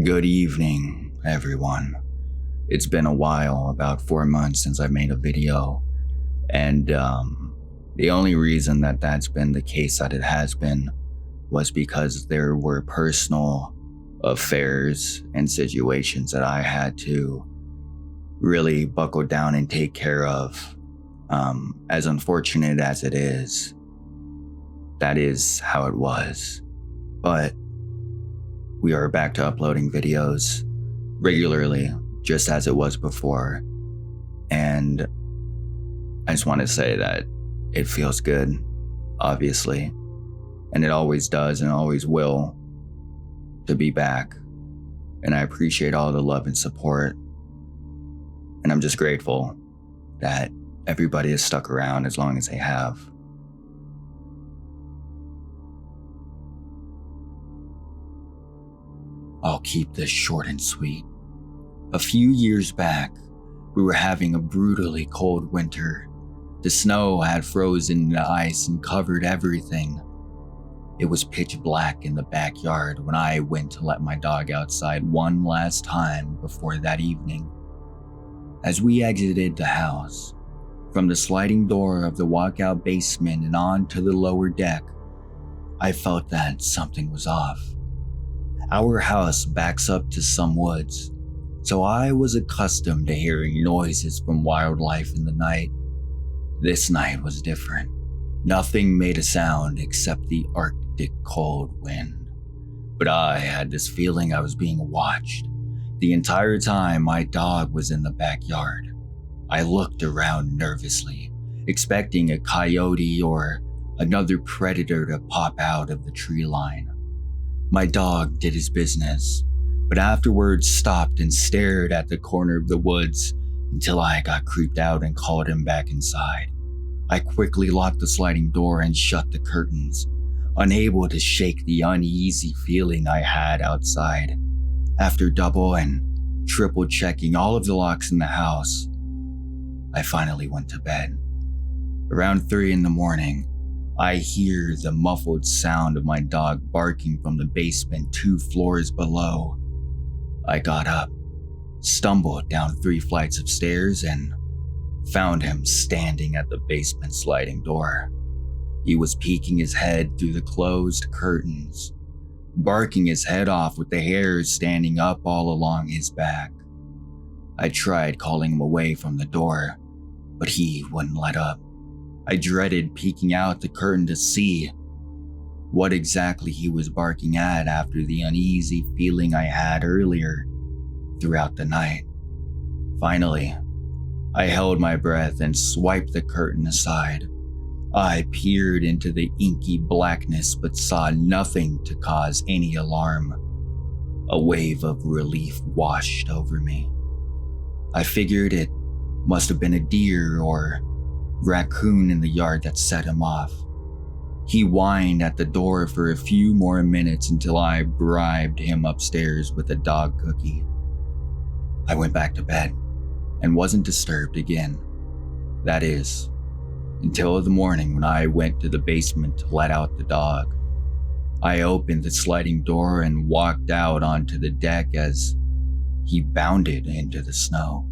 Good evening, everyone. It's been a while, about 4 months since I made a video, and the only reason that that's been the case that it has been was because there were personal affairs and situations that I had to really buckle down and take care of. As unfortunate as it is, that is how it was. But we are back to uploading videos regularly, just as it was before. And I just want to say that it feels good, obviously. And it always does and always will to be back. And I appreciate all the love and support. And I'm just grateful that everybody has stuck around as long as they have. I'll keep this short and sweet. A few years back, we were having a brutally cold winter. The snow had frozen into ice and covered everything. It was pitch black in the backyard when I went to let my dog outside one last time before that evening. As we exited the house, from the sliding door of the walkout basement and onto the lower deck, I felt that something was off. Our house backs up to some woods, so I was accustomed to hearing noises from wildlife in the night. This night was different. Nothing made a sound except the Arctic cold wind. But I had this feeling I was being watched. The entire time my dog was in the backyard. I looked around nervously, expecting a coyote or another predator to pop out of the tree line. My dog did his business, but afterwards stopped and stared at the corner of the woods until I got creeped out and called him back inside. I quickly locked the sliding door and shut the curtains, unable to shake the uneasy feeling I had outside. After double and triple checking all of the locks in the house, I finally went to bed. Around 3 a.m, I hear the muffled sound of my dog barking from the basement 2 floors below. I got up, stumbled down 3 flights of stairs, and found him standing at the basement sliding door. He was peeking his head through the closed curtains, barking his head off with the hairs standing up all along his back. I tried calling him away from the door, but he wouldn't let up. I dreaded peeking out the curtain to see what exactly he was barking at after the uneasy feeling I had earlier throughout the night. Finally, I held my breath and swiped the curtain aside. I peered into the inky blackness but saw nothing to cause any alarm. A wave of relief washed over me. I figured it must have been a deer or raccoon in the yard that set him off. He whined at the door for a few more minutes until I bribed him upstairs with a dog cookie. I went back to bed and wasn't disturbed again. That is, until the morning when I went to the basement to let out the dog. I opened the sliding door and walked out onto the deck as he bounded into the snow.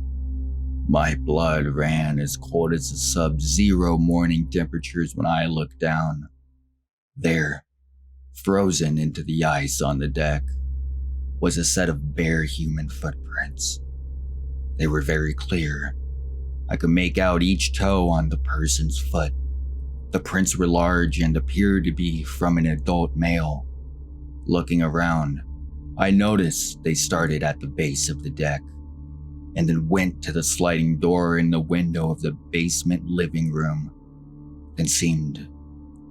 My blood ran as cold as the sub-zero morning temperatures when I looked down. There, frozen into the ice on the deck, was a set of bare human footprints. They were very clear. I could make out each toe on the person's foot. The prints were large and appeared to be from an adult male. Looking around, I noticed they started at the base of the deck, and then went to the sliding door in the window of the basement living room, then seemed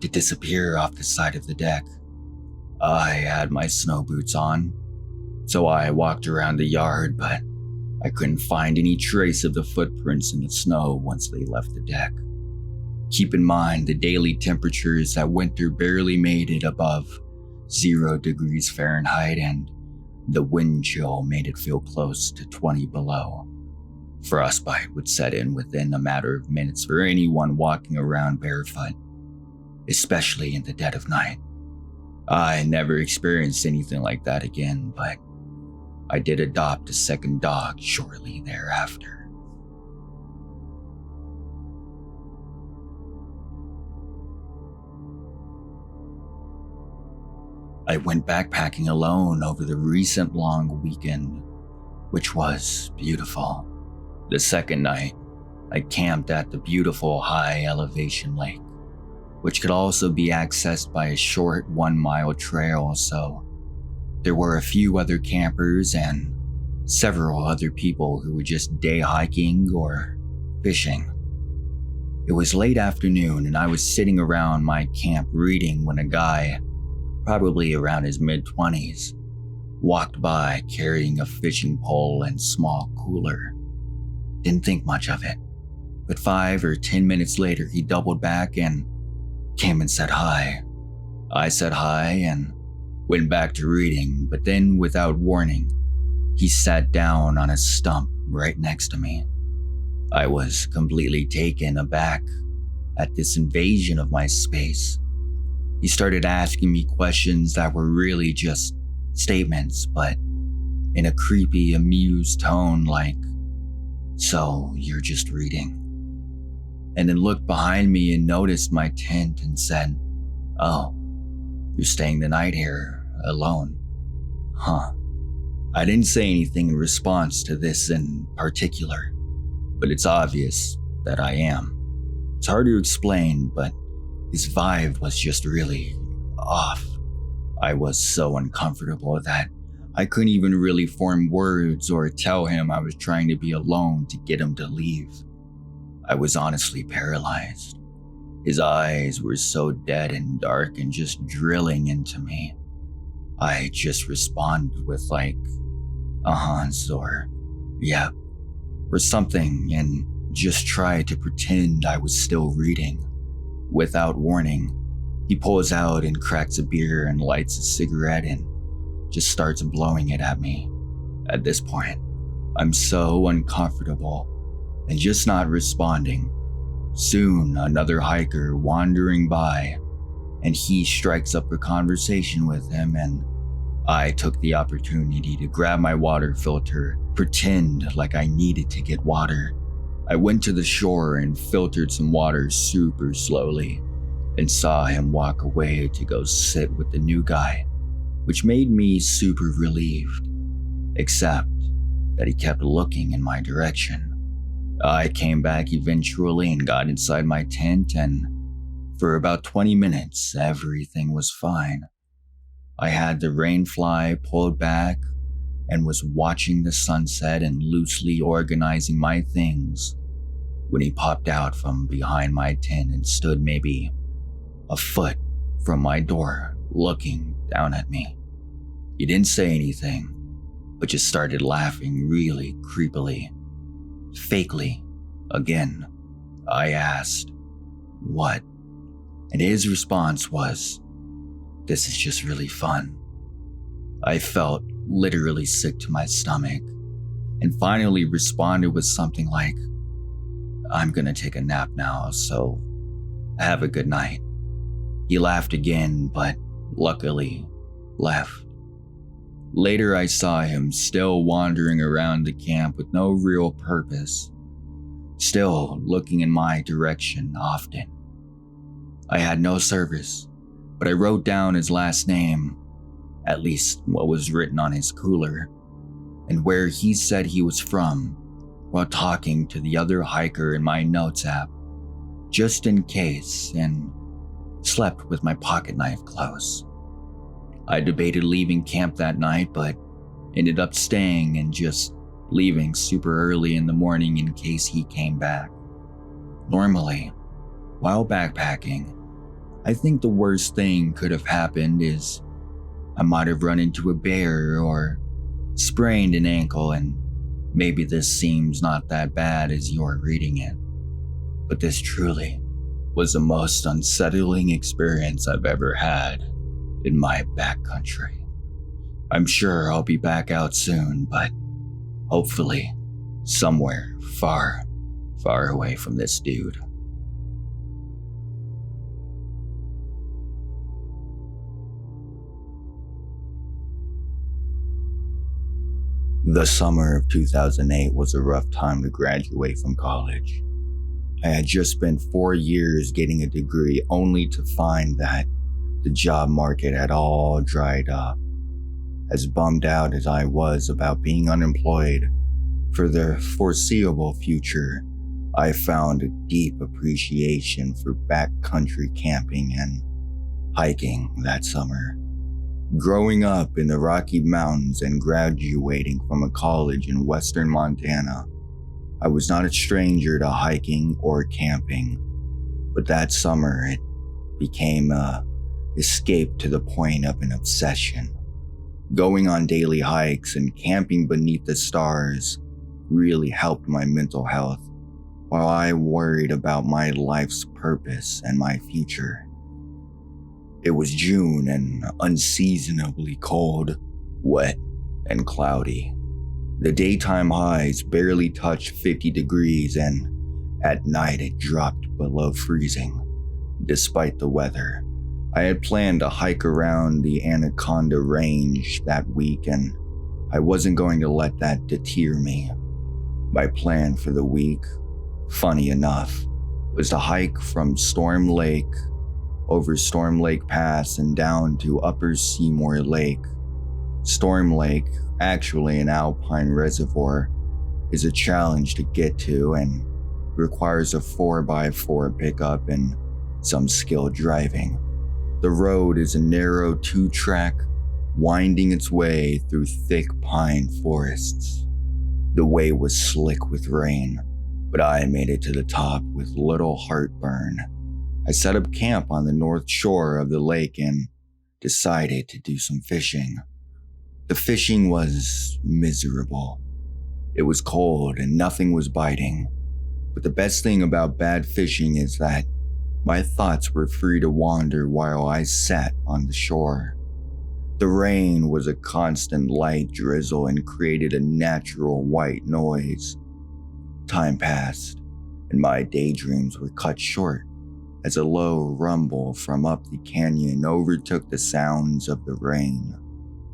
to disappear off the side of the deck. I had my snow boots on, so I walked around the yard, but I couldn't find any trace of the footprints in the snow once they left the deck. Keep in mind the daily temperatures that winter barely made it above 0 degrees Fahrenheit, and the wind chill made it feel close to 20 below. Frostbite would set in within a matter of minutes for anyone walking around barefoot, especially in the dead of night. I never experienced anything like that again, but I did adopt a second dog shortly thereafter. I went backpacking alone over the recent long weekend, which was beautiful. The second night, I camped at the beautiful high elevation lake, which could also be accessed by a short 1-mile trail, so there were a few other campers and several other people who were just day hiking or fishing. It was late afternoon and I was sitting around my camp reading when a guy, probably around his mid-20s, walked by carrying a fishing pole and small cooler. Didn't think much of it, but 5 or 10 minutes later he doubled back and came and said hi. I said hi and went back to reading, but then without warning, he sat down on a stump right next to me. I was completely taken aback at this invasion of my space. He started asking me questions that were really just statements, but in a creepy, amused tone like, "So, you're just reading?" And then looked behind me and noticed my tent and said, "Oh, you're staying the night here, alone? Huh." I didn't say anything in response to this in particular, but it's obvious that I am. It's hard to explain, but his vibe was just really off. I was so uncomfortable that I couldn't even really form words or tell him I was trying to be alone to get him to leave. I was honestly paralyzed. His eyes were so dead and dark and just drilling into me. I just responded with like, uh-huhs or yeah, or something, and just tried to pretend I was still reading. Without warning, he pulls out and cracks a beer and lights a cigarette and just starts blowing it at me. At this point, I'm so uncomfortable and just not responding. Soon, another hiker wandering by, and he strikes up a conversation with him, and I took the opportunity to grab my water filter, pretend like I needed to get water. I went to the shore and filtered some water super slowly, and saw him walk away to go sit with the new guy, which made me super relieved, except that he kept looking in my direction. I came back eventually and got inside my tent, and for about 20 minutes, everything was fine. I had the rain fly pulled back and was watching the sunset and loosely organizing my things when he popped out from behind my tent and stood maybe a foot from my door looking down at me. He didn't say anything, but just started laughing really creepily. Fakely. Again, I asked, "What?" And his response was, "This is just really fun." I felt literally sick to my stomach and finally responded with something like, "I'm gonna take a nap now, so have a good night." He laughed again, but luckily left. Later, I saw him still wandering around the camp with no real purpose, still looking in my direction often. I had no service, but I wrote down his last name, at least what was written on his cooler, and where he said he was from, while talking to the other hiker in my notes app, just in case, and slept with my pocket knife close. I debated leaving camp that night, but ended up staying and just leaving super early in the morning in case he came back. Normally, while backpacking, I think the worst thing could have happened is I might have run into a bear or sprained an ankle, and maybe this seems not that bad as you're reading it. But this truly was the most unsettling experience I've ever had in my backcountry. I'm sure I'll be back out soon, but hopefully somewhere far, far away from this dude. The summer of 2008 was a rough time to graduate from college. I had just spent 4 years getting a degree only to find that the job market had all dried up. As bummed out as I was about being unemployed for the foreseeable future, I found a deep appreciation for backcountry camping and hiking that summer. Growing up in the Rocky Mountains and graduating from a college in western Montana, I was not a stranger to hiking or camping, but that summer it became a escape to the point of an obsession. Going on daily hikes and camping beneath the stars really helped my mental health, while I worried about my life's purpose and my future. It was June and unseasonably cold, wet, and cloudy. The daytime highs barely touched 50 degrees, and at night it dropped below freezing. Despite the weather, I had planned to hike around the Anaconda Range that week, and I wasn't going to let that deter me. My plan for the week, funny enough, was to hike from Storm Lake over Storm Lake Pass and down to Upper Seymour Lake. Storm Lake, actually an alpine reservoir, is a challenge to get to and requires a 4x4 pickup and some skilled driving. The road is a narrow 2-track, winding its way through thick pine forests. The way was slick with rain, but I made it to the top with little heartburn. I set up camp on the north shore of the lake and decided to do some fishing. The fishing was miserable. It was cold and nothing was biting. But the best thing about bad fishing is that my thoughts were free to wander while I sat on the shore. The rain was a constant light drizzle and created a natural white noise. Time passed, and my daydreams were cut short as a low rumble from up the canyon overtook the sounds of the rain.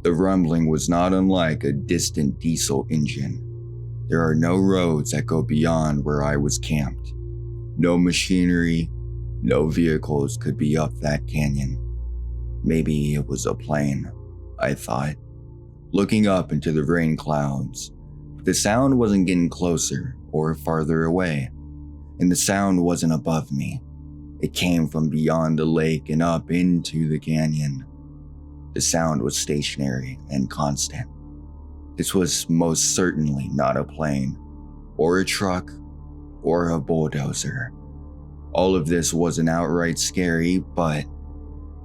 The rumbling was not unlike a distant diesel engine. There are no roads that go beyond where I was camped. No machinery, no vehicles could be up that canyon. Maybe it was a plane, I thought, looking up into the rain clouds. But the sound wasn't getting closer or farther away, and the sound wasn't above me. It came from beyond the lake and up into the canyon. The sound was stationary and constant. This was most certainly not a plane, or a truck, or a bulldozer. All of this wasn't outright scary, but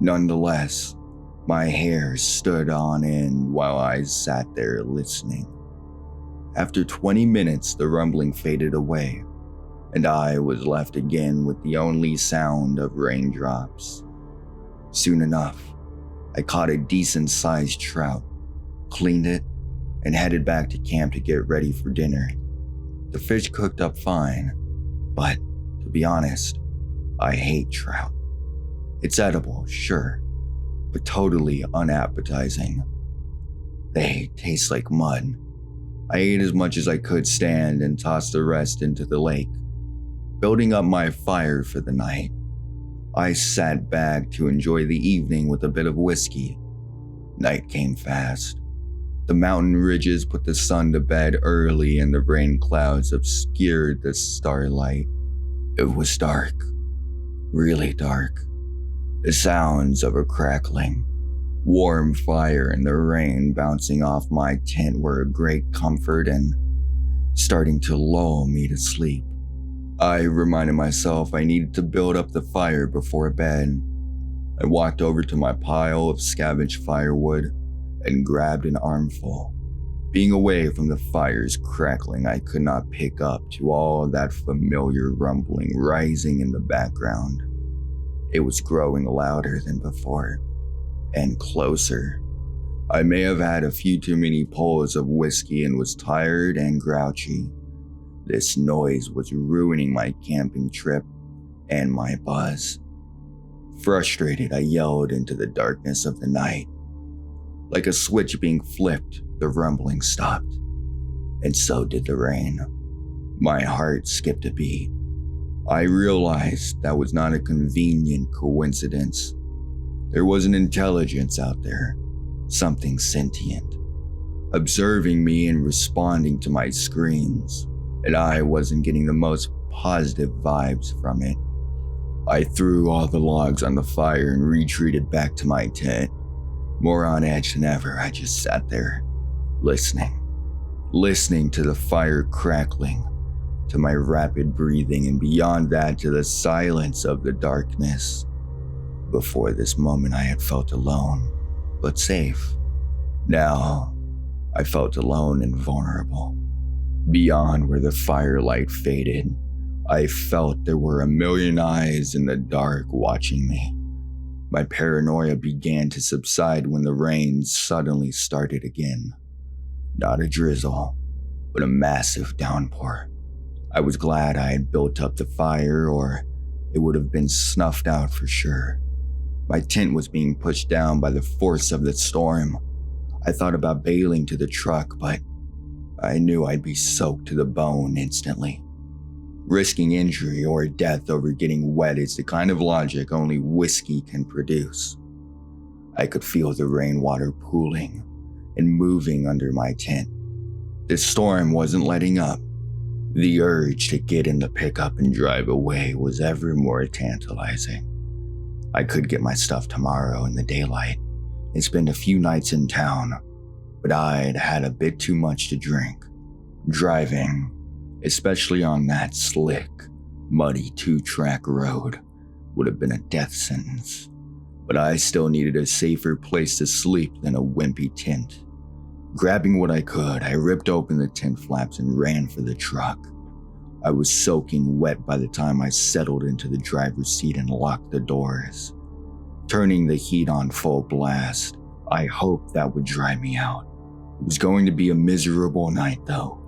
nonetheless, my hair stood on end while I sat there listening. After 20 minutes, the rumbling faded away, and I was left again with the only sound of raindrops. Soon enough, I caught a decent-sized trout, cleaned it, and headed back to camp to get ready for dinner. The fish cooked up fine, but to be honest, I hate trout. It's edible, sure, but totally unappetizing. They taste like mud. I ate as much as I could stand and tossed the rest into the lake. Building up my fire for the night, I sat back to enjoy the evening with a bit of whiskey. Night came fast. The mountain ridges put the sun to bed early and the rain clouds obscured the starlight. It was dark, really dark. The sounds of a crackling, warm fire and the rain bouncing off my tent were a great comfort and starting to lull me to sleep. I reminded myself I needed to build up the fire before bed. I walked over to my pile of scavenged firewood and grabbed an armful. Being away from the fire's crackling, I could not pick up to all of that familiar rumbling rising in the background. It was growing louder than before, and closer. I may have had a few too many pulls of whiskey and was tired and grouchy. This noise was ruining my camping trip and my buzz. Frustrated, I yelled into the darkness of the night. Like a switch being flipped, the rumbling stopped. and so did the rain. My heart skipped a beat. I realized that was not a convenient coincidence. There was an intelligence out there, something sentient, observing me and responding to my screams, and I wasn't getting the most positive vibes from it. I threw all the logs on the fire and retreated back to my tent. More on edge than ever, I just sat there, listening to the fire crackling, to my rapid breathing, and beyond that to the silence of the darkness. Before this moment, I had felt alone, but safe. Now, I felt alone and vulnerable. Beyond where the firelight faded, I felt there were a million eyes in the dark watching me. My paranoia began to subside when the rain suddenly started again. Not a drizzle, but a massive downpour. I was glad I had built up the fire, or it would have been snuffed out for sure. My tent was being pushed down by the force of the storm. I thought about bailing to the truck, but I knew I'd be soaked to the bone instantly. Risking injury or death over getting wet is the kind of logic only whiskey can produce. I could feel the rainwater pooling and moving under my tent. The storm wasn't letting up. The urge to get in the pickup and drive away was ever more tantalizing. I could get my stuff tomorrow in the daylight and spend a few nights in town, but I'd had a bit too much to drink. Driving, especially on that slick, muddy 2-track road, would have been a death sentence, but I still needed a safer place to sleep than a wimpy tent. Grabbing what I could, I ripped open the tent flaps and ran for the truck. I was soaking wet by the time I settled into the driver's seat and locked the doors. Turning the heat on full blast, I hoped that would dry me out. It was going to be a miserable night though.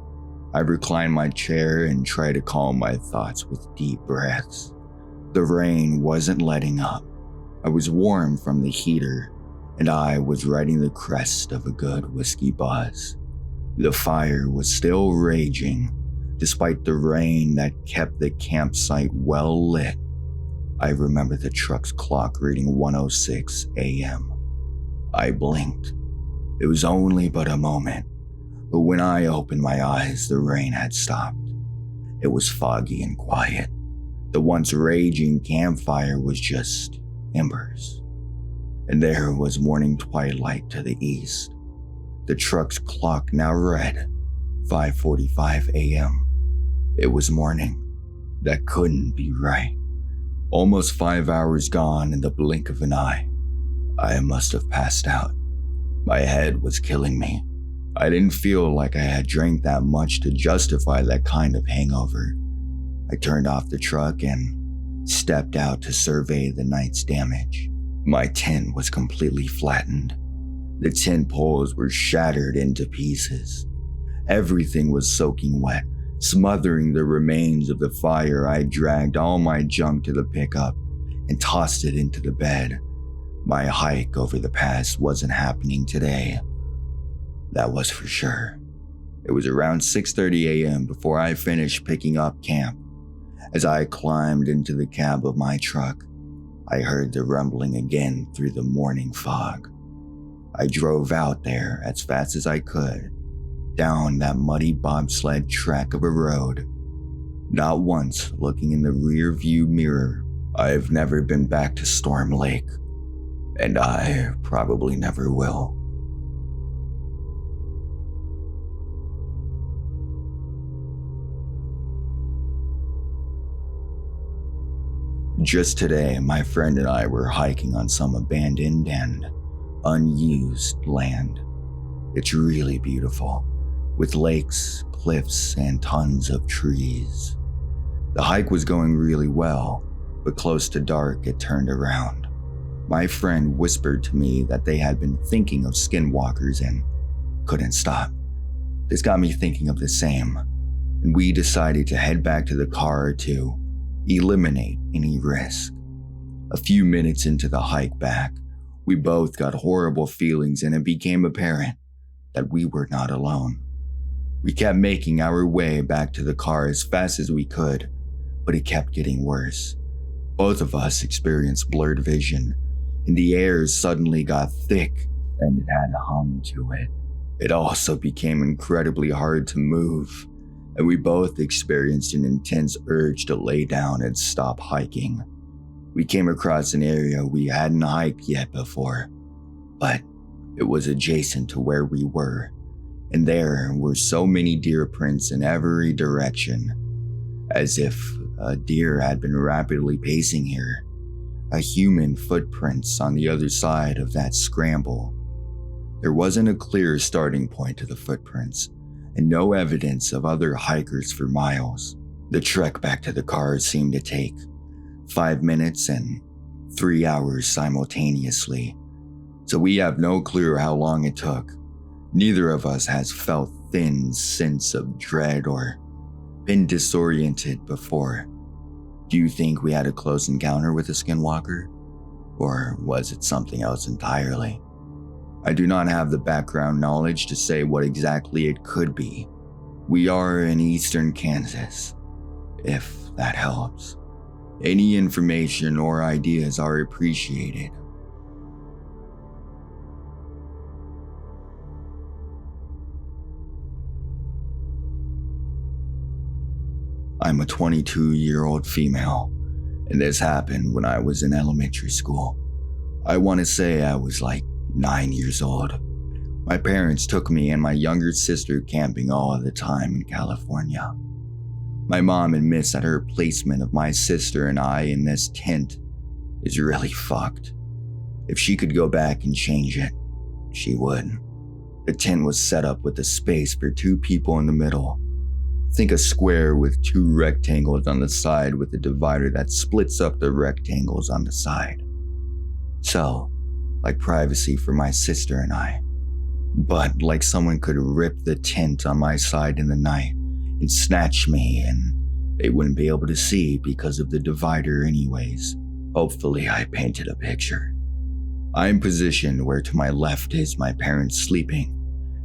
I reclined my chair and tried to calm my thoughts with deep breaths. The rain wasn't letting up. I was warm from the heater, and I was riding the crest of a good whiskey buzz. The fire was still raging, despite the rain that kept the campsite well lit. I remember the truck's clock reading 1:06 a.m. I blinked. It was only but a moment, but when I opened my eyes, the rain had stopped. It was foggy and quiet. The once raging campfire was just embers. And there was morning twilight to the east. The truck's clock now read 5:45 a.m. It was morning. That couldn't be right. Almost 5 hours gone in the blink of an eye. I must have passed out. My head was killing me. I didn't feel like I had drank that much to justify that kind of hangover. I turned off the truck and stepped out to survey the night's damage. My tent was completely flattened. The tent poles were shattered into pieces. Everything was soaking wet. Smothering the remains of the fire, I dragged all my junk to the pickup and tossed it into the bed. My hike over the pass wasn't happening today. That was for sure. It was around 6:30 a.m. before I finished picking up camp. As I climbed into the cab of my truck, I heard the rumbling again through the morning fog. I drove out there as fast as I could, down that muddy bobsled track of a road, not once looking in the rear view mirror. I've never been back to Storm Lake, and I probably never will. Just today, my friend and I were hiking on some abandoned and unused land. It's really beautiful, with lakes, cliffs, and tons of trees. The hike was going really well, but close to dark it turned around. My friend whispered to me that they had been thinking of skinwalkers and couldn't stop. This got me thinking of the same, and we decided to head back to the car to eliminate any risk. A few minutes into the hike back, we both got horrible feelings and it became apparent that we were not alone. We kept making our way back to the car as fast as we could, but it kept getting worse. Both of us experienced blurred vision, and the air suddenly got thick and it had a hum to it. It also became incredibly hard to move, and we both experienced an intense urge to lay down and stop hiking. We came across an area we hadn't hiked yet before, but it was adjacent to where we were, and there were so many deer prints in every direction, as if a deer had been rapidly pacing here. A human footprints on the other side of that scramble. There wasn't a clear starting point to the footprints, and no evidence of other hikers for miles. The trek back to the car seemed to take 5 minutes and 3 hours simultaneously, so we have no clue how long it took. Neither of us has felt thin sense of dread or been disoriented before. Do you think we had a close encounter with a skinwalker? Or was it something else entirely? I do not have the background knowledge to say what exactly it could be. We are in eastern Kansas, if that helps. Any information or ideas are appreciated. I'm a 22-year-old female, and this happened when I was in elementary school. I want to say I was like 9 years old. My parents took me and my younger sister camping all the time in California. My mom admits that her placement of my sister and I in this tent is really fucked. If she could go back and change it, she would. The tent was set up with a space for 2 people in the middle. Think a square with 2 rectangles on the side with a divider that splits up the rectangles on the side. So, like privacy for my sister and I. But like someone could rip the tent on my side in the night and snatch me, and they wouldn't be able to see because of the divider anyways. Hopefully I painted a picture. I'm positioned where to my left is my parents sleeping,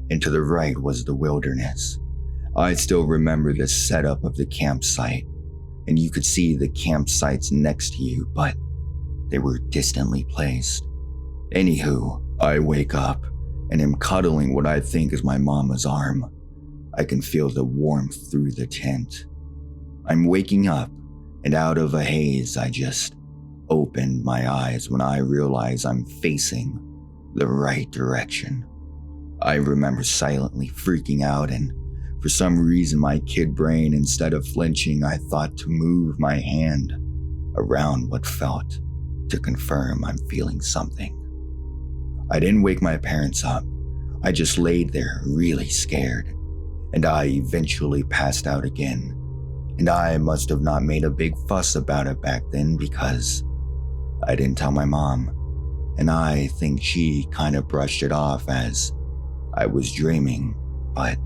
and to the right was the wilderness. I still remember the setup of the campsite, and you could see the campsites next to you, but they were distantly placed. Anywho, I wake up and am cuddling what I think is my mama's arm. I can feel the warmth through the tent. I'm waking up, and out of a haze, I just opened my eyes when I realize I'm facing the right direction. I remember silently freaking out, and for some reason my kid brain, instead of flinching, I thought to move my hand around what felt to confirm I'm feeling something. I didn't wake my parents up. I just laid there really scared, and I eventually passed out again. And I must have not made a big fuss about it back then because I didn't tell my mom, and I think she kind of brushed it off as I was dreaming. But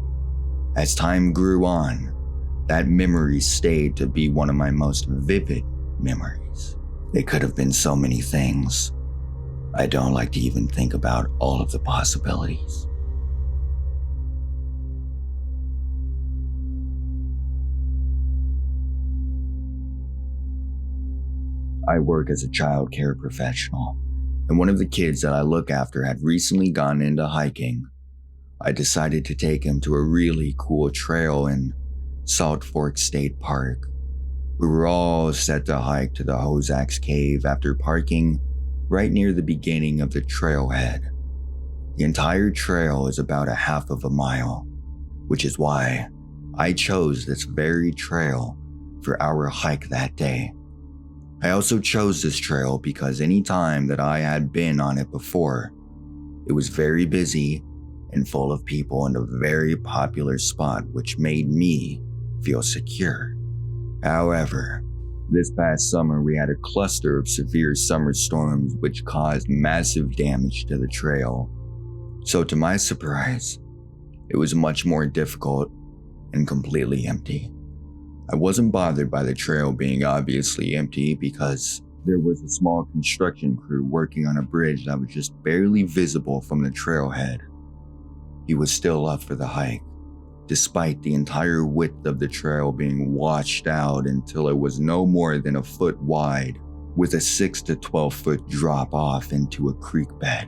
as time grew on, that memory stayed to be one of my most vivid memories. It could have been so many things. I don't like to even think about all of the possibilities. I work as a child care professional, and one of the kids that I look after had recently gone into hiking. I decided to take him to a really cool trail in Salt Fork State Park. We were all set to hike to the Hozak's Cave after parking right near the beginning of the trailhead. The entire trail is about a half of a mile, which is why I chose this very trail for our hike that day. I also chose this trail because any time that I had been on it before, it was very busy and full of people in a very popular spot, which made me feel secure. However, this past summer we had a cluster of severe summer storms which caused massive damage to the trail. So to my surprise, it was much more difficult and completely empty. I wasn't bothered by the trail being obviously empty because there was a small construction crew working on a bridge that was just barely visible from the trailhead. He was still up for the hike, despite the entire width of the trail being washed out until it was no more than a foot wide, with a 6 to 12 foot drop off into a creek bed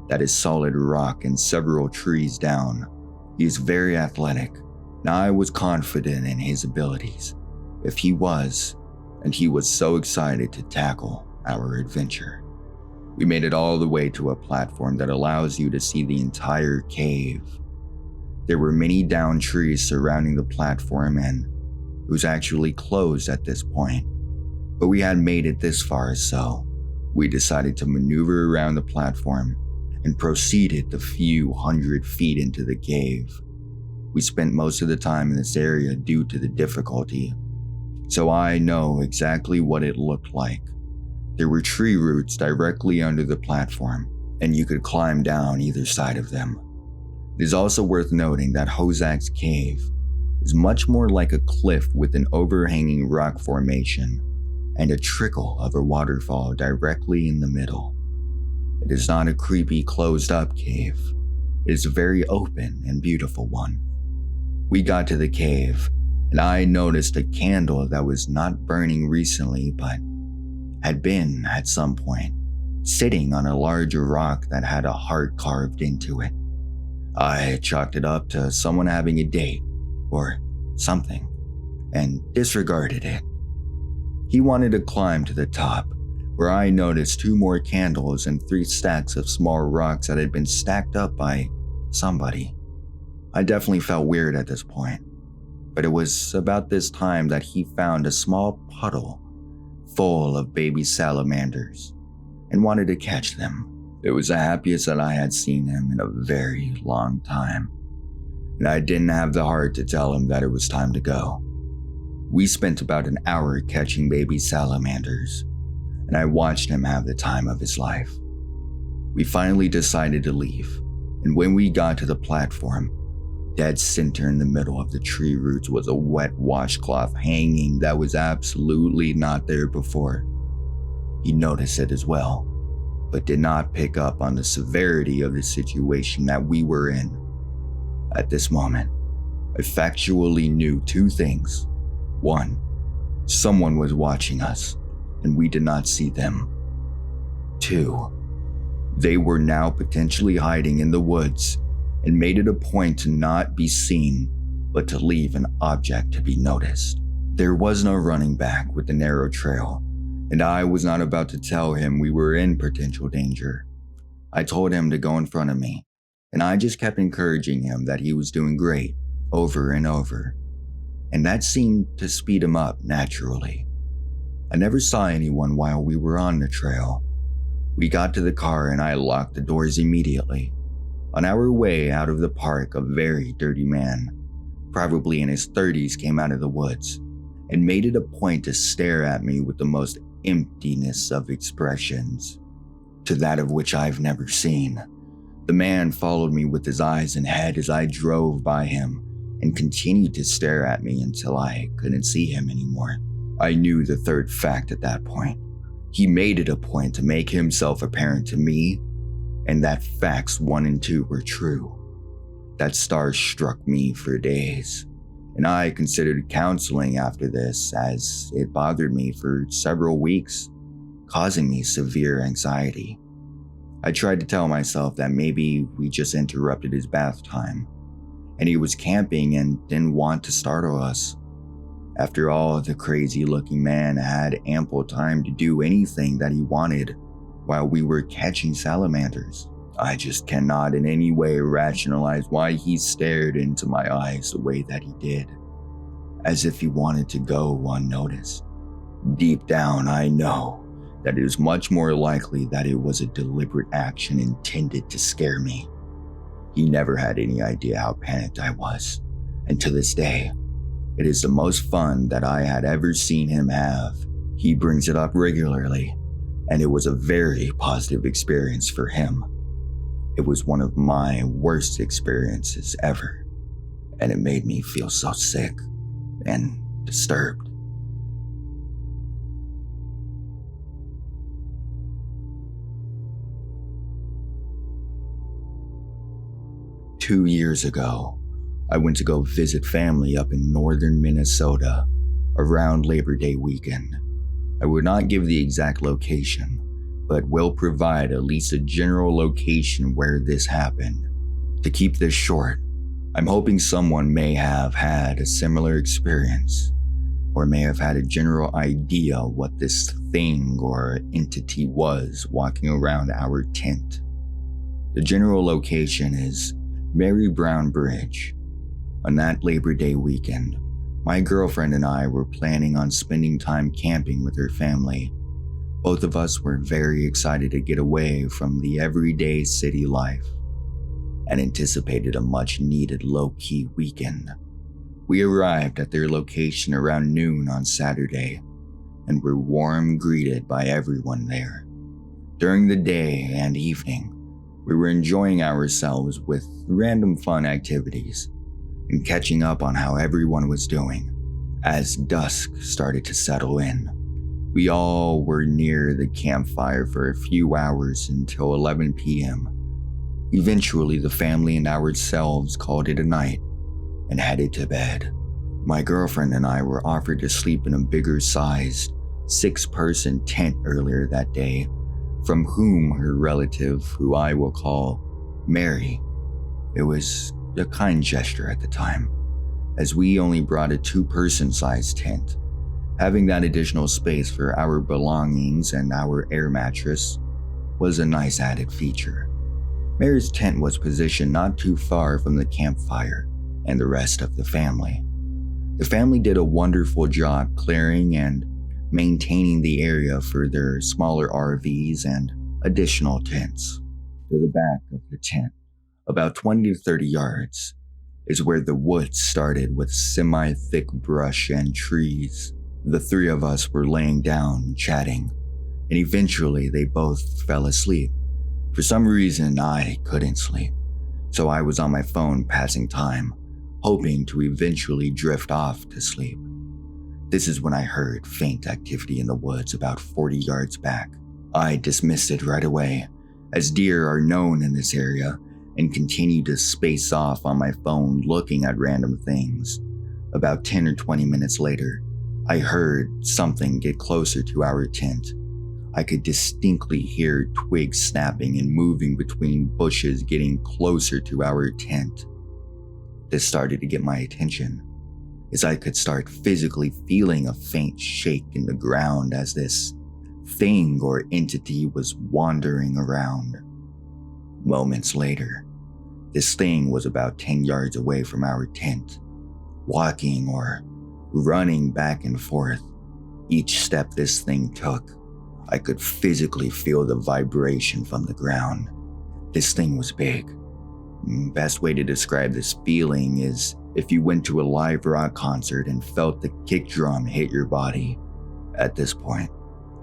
that is solid rock and several trees down. He is very athletic, and I was confident in his abilities, if he was, and he was so excited to tackle our adventure. We made it all the way to a platform that allows you to see the entire cave. There were many downed trees surrounding the platform, and it was actually closed at this point. But we had made it this far, so we decided to maneuver around the platform and proceeded the few hundred feet into the cave. We spent most of the time in this area due to the difficulty, so I know exactly what it looked like. There were tree roots directly under the platform, and you could climb down either side of them. It is also worth noting that Hozak's cave is much more like a cliff with an overhanging rock formation and a trickle of a waterfall directly in the middle. It is not a creepy closed-up cave. It is a very open and beautiful one. We got to the cave, and I noticed a candle that was not burning recently but had been at some point, sitting on a large rock that had a heart carved into it. I chalked it up to someone having a date or something and disregarded it. He wanted to climb to the top, where I noticed 2 more candles and 3 stacks of small rocks that had been stacked up by somebody. I definitely felt weird at this point, but it was about this time that he found a small puddle full of baby salamanders and wanted to catch them. It was the happiest that I had seen him in a very long time, and I didn't have the heart to tell him that it was time to go. We spent about an hour catching baby salamanders, and I watched him have the time of his life. We finally decided to leave, and when we got to the platform, dead center in the middle of the tree roots was a wet washcloth hanging that was absolutely not there before. He noticed it as well, but did not pick up on the severity of the situation that we were in. At this moment, I factually knew 2 things. 1, someone was watching us, and we did not see them. 2, they were now potentially hiding in the woods and made it a point to not be seen, but to leave an object to be noticed. There was no running back with the narrow trail, and I was not about to tell him we were in potential danger. I told him to go in front of me, and I just kept encouraging him that he was doing great over and over, and that seemed to speed him up naturally. I never saw anyone while we were on the trail. We got to the car and I locked the doors immediately. On our way out of the park, a very dirty man, probably in his 30s, came out of the woods and made it a point to stare at me with the most emptiness of expressions, to that of which I've never seen. The man followed me with his eyes and head as I drove by him and continued to stare at me until I couldn't see him anymore. I knew the third fact at that point. He made it a point to make himself apparent to me, and that facts 1 and 2 were true. That starstruck me for days, and I considered counseling after this, as it bothered me for several weeks, causing me severe anxiety. I tried to tell myself that maybe we just interrupted his bath time, and he was camping and didn't want to startle us. After all, the crazy-looking man had ample time to do anything that he wanted while we were catching salamanders. I just cannot in any way rationalize why he stared into my eyes the way that he did, as if he wanted to go unnoticed. Deep down, I know that it is much more likely that it was a deliberate action intended to scare me. He never had any idea how panicked I was, and to this day, it is the most fun that I had ever seen him have. He brings it up regularly, and it was a very positive experience for him. It was one of my worst experiences ever, and it made me feel so sick and disturbed. "2 years ago, I went to go visit family up in northern Minnesota around Labor Day weekend. I would not give the exact location, but will provide at least a general location where this happened. To keep this short, I'm hoping someone may have had a similar experience, or may have had a general idea what this thing or entity was walking around our tent. The general location is Mary Brown Bridge. On that Labor Day weekend, my girlfriend and I were planning on spending time camping with her family. Both of us were very excited to get away from the everyday city life and anticipated a much-needed low-key weekend. We arrived at their location around noon on Saturday and were warm greeted by everyone there. During the day and evening, we were enjoying ourselves with random fun activities and catching up on how everyone was doing. As dusk started to settle in, we all were near the campfire for a few hours until 11 p.m. Eventually, the family and ourselves called it a night and headed to bed. My girlfriend and I were offered to sleep in a bigger-sized 6-person tent earlier that day, from whom her relative, who I will call Mary. It was a kind gesture at the time, as we only brought a 2-person sized tent. Having that additional space for our belongings and our air mattress was a nice added feature. Mary's tent was positioned not too far from the campfire and the rest of the family. The family did a wonderful job clearing and maintaining the area for their smaller RVs and additional tents. To the back of the tent, about 20 to 30 yards, is where the woods started with semi-thick brush and trees. The 3 of us were laying down, chatting, and eventually they both fell asleep. For some reason, I couldn't sleep, so I was on my phone passing time, hoping to eventually drift off to sleep. This is when I heard faint activity in the woods about 40 yards back. I dismissed it right away, as deer are known in this area, and continued to space off on my phone looking at random things. About 10 or 20 minutes later, I heard something get closer to our tent. I could distinctly hear twigs snapping and moving between bushes getting closer to our tent. This started to get my attention, as I could start physically feeling a faint shake in the ground as this thing or entity was wandering around. Moments later, this thing was about 10 yards away from our tent, walking or running back and forth. Each step this thing took, I could physically feel the vibration from the ground. This thing was big. Best way to describe this feeling is if you went to a live rock concert and felt the kick drum hit your body. At this point,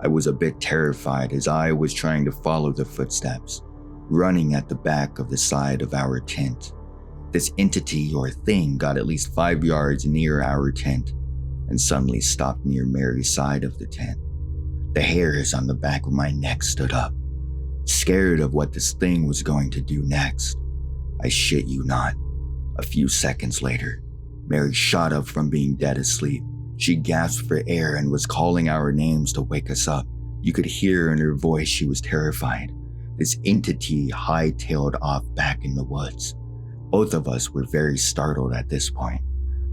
I was a bit terrified as I was trying to follow the footsteps, running at the back of the side of our tent. This entity or thing got at least 5 yards near our tent and suddenly stopped near Mary's side of the tent. The hairs on the back of my neck stood up, scared of what this thing was going to do next. I shit you not. A few seconds later, Mary shot up from being dead asleep. She gasped for air and was calling our names to wake us up. You could hear in her voice she was terrified. This entity hightailed off back in the woods. Both of us were very startled at this point.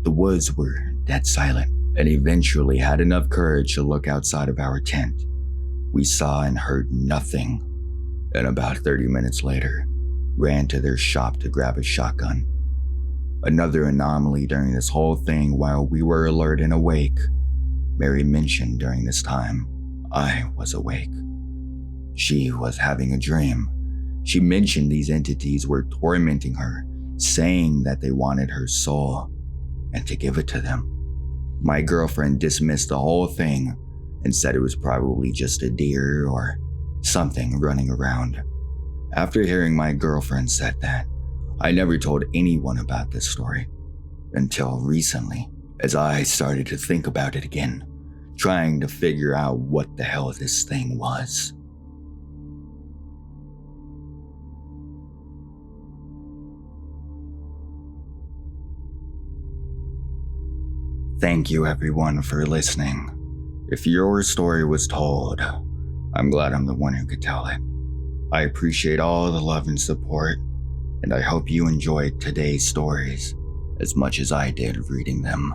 The woods were dead silent, and eventually had enough courage to look outside of our tent. We saw and heard nothing, and about 30 minutes later, ran to their shop to grab a shotgun. Another anomaly during this whole thing while we were alert and awake. Mary mentioned during this time, I was awake. She was having a dream. She mentioned these entities were tormenting her, saying that they wanted her soul and to give it to them. My girlfriend dismissed the whole thing and said it was probably just a deer or something running around. After hearing my girlfriend said that, I never told anyone about this story until recently, as I started to think about it again, trying to figure out what the hell this thing was. Thank you everyone for listening. If your story was told, I'm glad I'm the one who could tell it. I appreciate all the love and support, and I hope you enjoyed today's stories as much as I did reading them.